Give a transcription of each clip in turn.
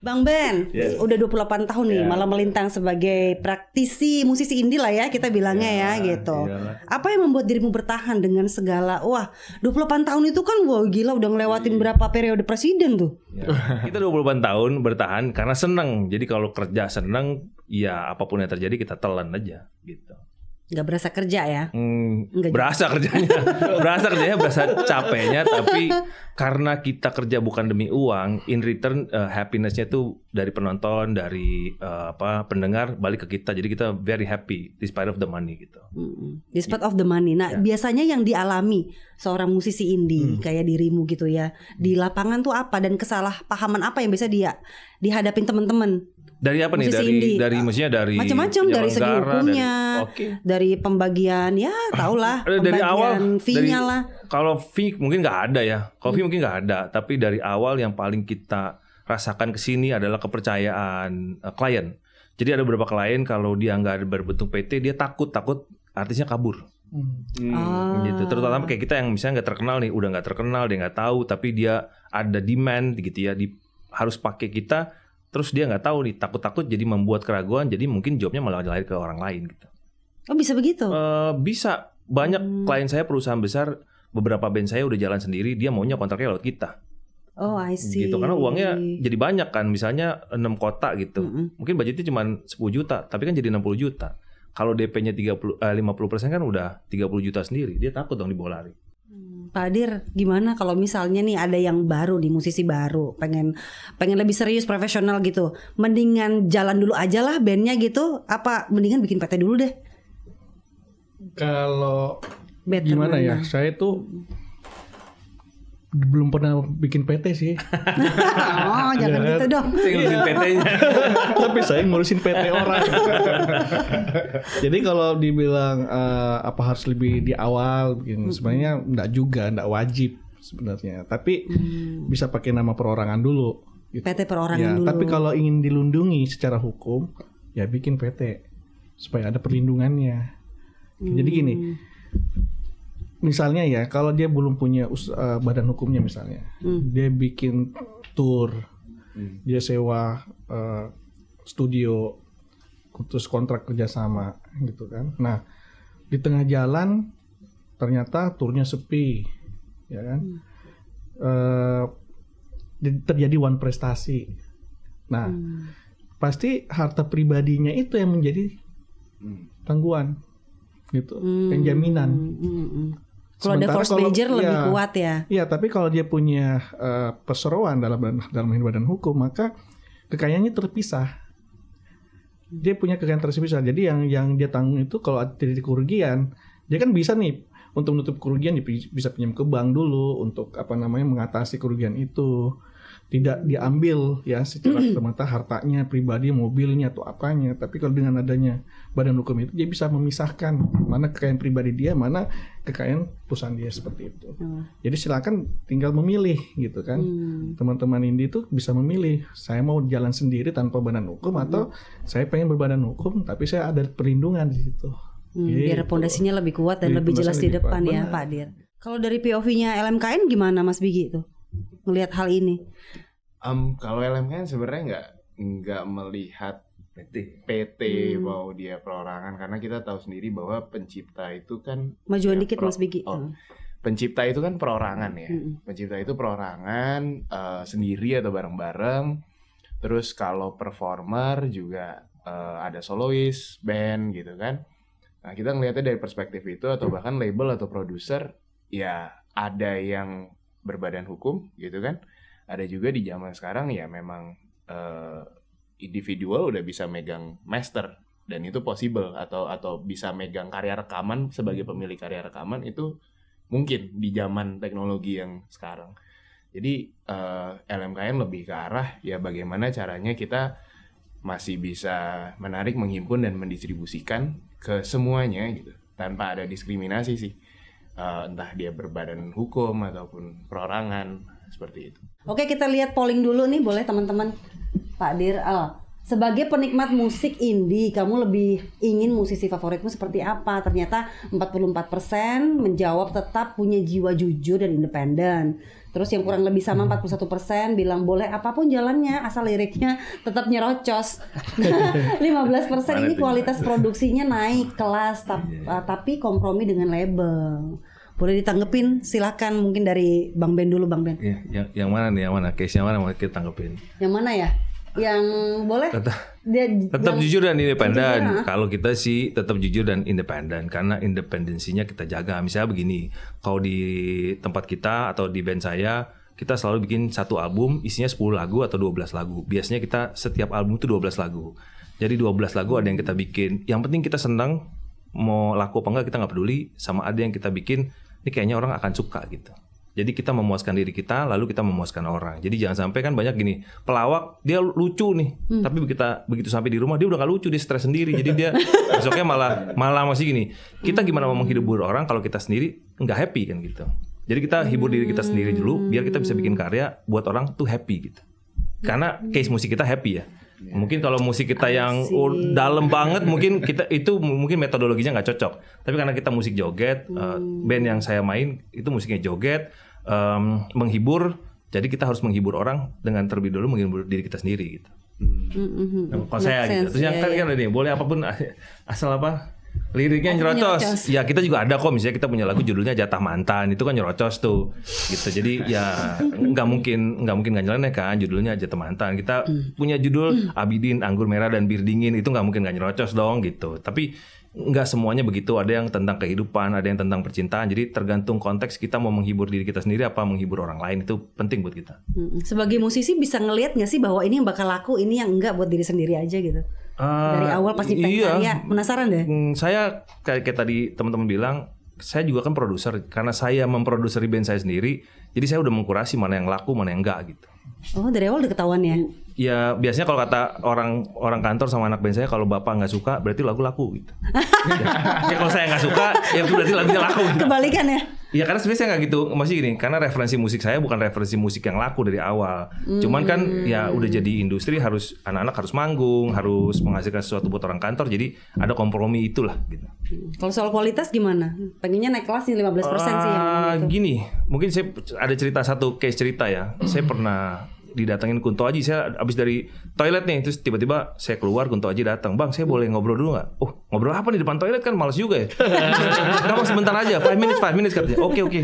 Bang Ben, udah 28 tahun nih malah melintang sebagai praktisi musisi indie lah ya kita bilangnya ya gitu. Apa yang membuat dirimu bertahan dengan segala 28 tahun itu kan gila udah ngelewatin berapa periode presiden tuh. Kita 28 tahun bertahan karena seneng. Jadi kalau kerja seneng, ya apapun yang terjadi kita telan aja gitu. Gak berasa kerja ya? Berasa kerjanya, berasa capeknya. Tapi karena kita kerja bukan demi uang, in return happinessnya tuh dari penonton, dari pendengar balik ke kita. Jadi kita very happy despite of the money gitu. Despite of the money. Nah biasanya yang dialami seorang musisi indie kayak dirimu gitu ya di lapangan tuh apa dan kesalahpahaman apa yang bisa dia dihadapin teman-teman? Dari apa nih? Dari maksudnya dari macam-macam, dari segi hukumnya, dari pembagian ya tahulah dari awal fee-nya lah. Kalau fee mungkin nggak ada ya, kalau fee mungkin nggak ada. Tapi dari awal yang paling kita rasakan kesini adalah kepercayaan klien. Jadi ada beberapa klien kalau dia nggak berbentuk PT dia takut artisnya kabur. Gitu. Terutama kayak kita yang misalnya nggak terkenal nih, udah nggak terkenal, dia nggak tahu, tapi dia ada demand gitu ya, harus pakai kita. Terus dia nggak tahu nih, takut jadi membuat keraguan, jadi mungkin jobnya malah lari ke orang lain gitu. Oh bisa begitu? Bisa, banyak klien saya perusahaan besar, beberapa band saya udah jalan sendiri, dia maunya kontraknya lewat kita. Oh I see. Gitu, karena uangnya jadi banyak kan, misalnya 6 kota gitu, mungkin budgetnya cuma 10 juta, tapi kan jadi 60 juta. Kalau DP-nya 50% kan udah 30 juta sendiri, dia takut dong dibawa lari. Pak Adir, gimana kalau misalnya nih ada yang baru di musisi baru, pengen lebih serius profesional gitu, mendingan jalan dulu aja lah bandnya gitu, apa mendingan bikin PT dulu deh? Kalau gimana ya, saya tuh belum pernah bikin PT sih. Oh jangan gitu dong. Saya ngurusin PT-nya. Tapi saya ngurusin PT orang. Jadi kalau dibilang apa harus lebih di awal bikin, sebenarnya enggak wajib sebenarnya. Tapi bisa pakai nama perorangan dulu. Gitu. PT perorangan ya, dulu. Tapi kalau ingin dilindungi secara hukum, ya bikin PT supaya ada perlindungannya. Jadi gini. Misalnya ya, kalau dia belum punya badan hukumnya misalnya, dia bikin tour, dia sewa studio, terus kontrak kerjasama gitu kan. Nah, di tengah jalan ternyata turnya sepi, ya kan? Terjadi one prestasi. Nah, pasti harta pribadinya itu yang menjadi tangguhan, gitu, yang jaminan. Kalau ada force major lebih kuat ya. Iya, tapi kalau dia punya perseroan dalam badan hukum, maka kekayaannya terpisah. Dia punya kekayaan terpisah. Jadi yang dia tanggung itu kalau terjadi kerugian, dia kan bisa nih untuk menutup kerugian, dia bisa pinjam ke bank dulu untuk mengatasi kerugian itu. Tidak diambil ya secara semata hartanya pribadi, mobilnya atau apanya. Tapi kalau dengan adanya badan hukum itu, dia bisa memisahkan mana kekayaan pribadi dia, mana kekayaan perusahaan dia, seperti itu. Jadi silakan tinggal memilih gitu kan. Teman-teman indie itu bisa memilih, saya mau jalan sendiri tanpa badan hukum atau saya pengen berbadan hukum tapi saya ada perlindungan di situ. Biar pondasinya lebih kuat dan lebih jelas di depan ya Pak Dir. Kalau dari POV-nya LMKN gimana Mas Bigi tuh melihat hal ini? Kalau LMKN sebenarnya nggak melihat PT mau dia perorangan, karena kita tahu sendiri bahwa pencipta itu kan majuan dikit Mas Bigi. Pencipta itu kan perorangan ya. Pencipta itu perorangan sendiri atau bareng-bareng. Terus kalau performer juga ada solois, band gitu kan. Nah, kita ngelihatnya dari perspektif itu, atau bahkan label atau produser, ya ada yang berbadan hukum gitu kan. Ada juga di zaman sekarang ya memang individual udah bisa megang master, dan itu possible, atau bisa megang karya rekaman sebagai pemilik karya rekaman, itu mungkin di zaman teknologi yang sekarang. Jadi LMKN lebih ke arah ya bagaimana caranya kita masih bisa menarik, menghimpun dan mendistribusikan ke semuanya gitu, tanpa ada diskriminasi sih. Entah dia berbadan hukum ataupun perorangan, seperti itu. Oke, kita lihat polling dulu nih, boleh teman-teman. Pak Dir, sebagai penikmat musik indie, kamu lebih ingin musisi favoritmu seperti apa? Ternyata 44% menjawab tetap punya jiwa jujur dan independen. Terus yang kurang lebih sama 41% bilang boleh apapun jalannya asal liriknya tetap nyerocos. 15% ini kualitas produksinya naik kelas tapi kompromi dengan label. Boleh ditanggepin, silakan, mungkin dari Bang Ben dulu, Bang Ben. Iya, yang mana nih? Yang mana? Case yang mana mau kita tanggepin? Yang mana ya? Yang boleh? Tetap jujur dan independen. Kalau kita sih tetap jujur dan independen karena independensinya kita jaga. Misalnya begini, kalau di tempat kita atau di band saya, kita selalu bikin satu album isinya 10 lagu atau 12 lagu. Biasanya kita setiap album itu 12 lagu. Jadi 12 lagu ada yang kita bikin. Yang penting kita senang, mau laku apa enggak kita nggak peduli. Sama ada yang kita bikin, ini kayaknya orang akan suka gitu. Jadi kita memuaskan diri kita, lalu kita memuaskan orang. Jadi jangan sampai kan banyak gini, pelawak dia lucu nih, tapi begitu sampai di rumah dia udah gak lucu, dia stres sendiri. Jadi dia besoknya malah masih gini. Kita gimana mau menghibur orang kalau kita sendiri nggak happy kan gitu. Jadi kita hibur diri kita sendiri dulu, biar kita bisa bikin karya buat orang tuh happy gitu. Karena case musik kita happy ya. Mungkin kalau musik kita yang dalam banget mungkin kita itu mungkin metodologinya nggak cocok. Tapi karena kita musik joget, band yang saya main itu musiknya joget, menghibur. Jadi kita harus menghibur orang dengan terlebih dulu menghibur diri kita sendiri gitu. Kalau saya gitu. Terus yang kan ada nih, boleh apapun asal apa? Liriknya nyerocos. Ya kita juga ada kok, misalnya kita punya lagu judulnya Jatah Mantan, itu kan nyerocos tuh. Gitu. Jadi ya nggak mungkin nggak nyeleneh kan judulnya Jatah Mantan. Kita punya judul Abidin Anggur Merah dan Bir Dingin, itu nggak mungkin nggak nyerocos dong gitu. Tapi nggak semuanya begitu, ada yang tentang kehidupan, ada yang tentang percintaan. Jadi tergantung konteks kita mau menghibur diri kita sendiri apa menghibur orang lain, itu penting buat kita. Sebagai musisi bisa ngelihat nggak sih bahwa ini yang bakal laku, ini yang enggak buat diri sendiri aja gitu? Dari awal pasti pengen karya, penasaran deh. Saya kayak tadi teman-teman bilang, saya juga kan produser. Karena saya memproduseri band saya sendiri, jadi saya udah mengkurasi mana yang laku, mana yang enggak gitu. Oh, dari awal udah ketahuan ya? Ya biasanya kalau kata orang kantor sama anak band saya, kalau bapak nggak suka berarti lagu laku gitu. Ya kalau saya nggak suka, ya berarti lagunya laku. Gitu. Kebalikan ya? Ya karena sebenarnya saya nggak gitu, masih gini, karena referensi musik saya bukan referensi musik yang laku dari awal. Cuman kan ya udah jadi industri, harus anak-anak harus manggung, harus menghasilkan sesuatu buat orang kantor, jadi ada kompromi itulah gitu. Kalau soal kualitas gimana? Pengennya naik kelas nih 15% sih yang gitu. Gini, mungkin saya ada satu case cerita ya. Saya pernah didatengin Kunto Aji, saya abis dari toilet nih, terus tiba-tiba saya keluar, Kunto Aji datang, "Bang, saya boleh ngobrol dulu nggak?" "Oh, ngobrol apa nih depan toilet, kan males juga ya." "Nggak, Bang, sebentar aja, 5 minutes katanya." Oke.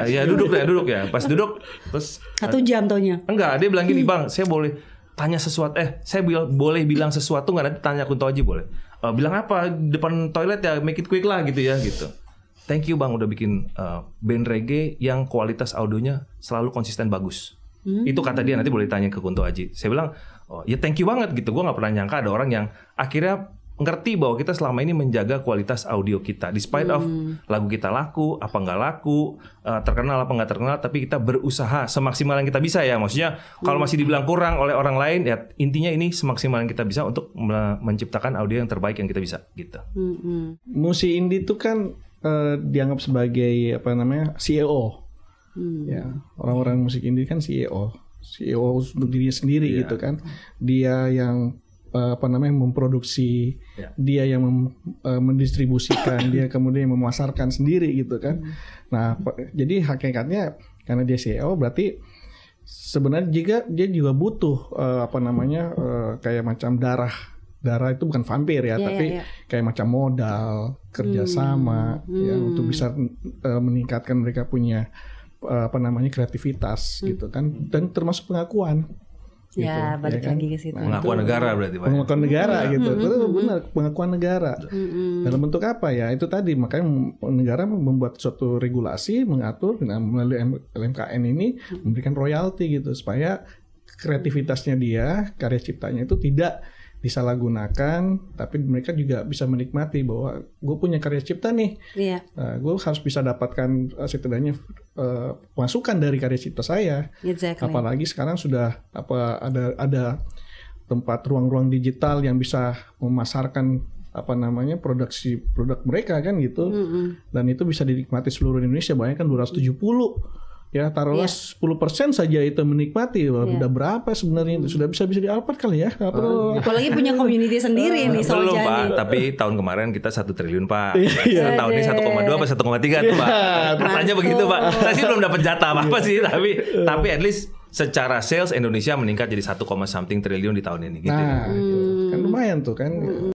Ya duduk ya. Pas duduk, terus 1 jam taunya. Enggak, dia bilang gini, "Bang, saya boleh tanya sesuatu, saya boleh bilang sesuatu nggak, nanti tanya Kunto Aji boleh." "Bilang apa? Depan toilet ya, make it quick lah gitu ya." Gitu. "Thank you Bang, udah bikin band reggae yang kualitas audionya selalu konsisten bagus." Itu kata dia, nanti boleh ditanya ke Kunto Aji. Saya bilang, "Oh ya thank you banget gitu." Gue gak pernah nyangka ada orang yang akhirnya ngerti bahwa kita selama ini menjaga kualitas audio kita, despite of lagu kita laku apa nggak laku, terkenal apa nggak terkenal, tapi kita berusaha semaksimal yang kita bisa ya. Maksudnya kalau masih dibilang kurang oleh orang lain, ya intinya ini semaksimal yang kita bisa untuk menciptakan audio yang terbaik yang kita bisa gitu. Musik indie itu kan dianggap sebagai CEO. Ya, orang-orang musik indie kan CEO untuk dirinya sendiri gitu kan. Dia yang memproduksi, dia yang mendistribusikan, dia kemudian memasarkan sendiri gitu kan. Nah, jadi hakikatnya karena dia CEO berarti sebenarnya dia juga butuh kayak macam darah itu bukan vampir ya, tapi kayak macam modal, kerjasama ya untuk bisa meningkatkan mereka punya kreativitas gitu kan, dan termasuk pengakuan. Ya, gitu, balik ya kan? lagi ke situ. Pengakuan negara berarti Pak. Pengakuan negara gitu. Itu benar, pengakuan negara. Dalam bentuk apa ya? Itu tadi, makanya negara membuat suatu regulasi, mengatur melalui LMKN ini memberikan royalti gitu supaya kreativitasnya dia, karya ciptanya itu tidak disalahgunakan, tapi mereka juga bisa menikmati bahwa gue punya karya cipta nih, gue harus bisa dapatkan setidaknya masukan dari karya cipta saya. Exactly. Apalagi sekarang sudah ada tempat ruang-ruang digital yang bisa memasarkan produksi produk mereka kan gitu, dan itu bisa dinikmati seluruh Indonesia. Banyak kan 270 Ya taruhlah 10% saja itu menikmati. Wah, udah berapa sebenarnya itu? Sudah bisa di Alphard kali ya? Apalagi punya community sendiri nih Belum Soljani. Pak, tapi tahun kemarin kita 1 triliun Pak. Iya. Tahun ini 1,2 apa 1,3 tuh Pak. Katanya begitu Pak. Saya sih belum dapat jatah apa sih, tapi at least secara sales Indonesia meningkat jadi 1, something triliun di tahun ini gitu. Nah, gitu. Kan lumayan tuh kan.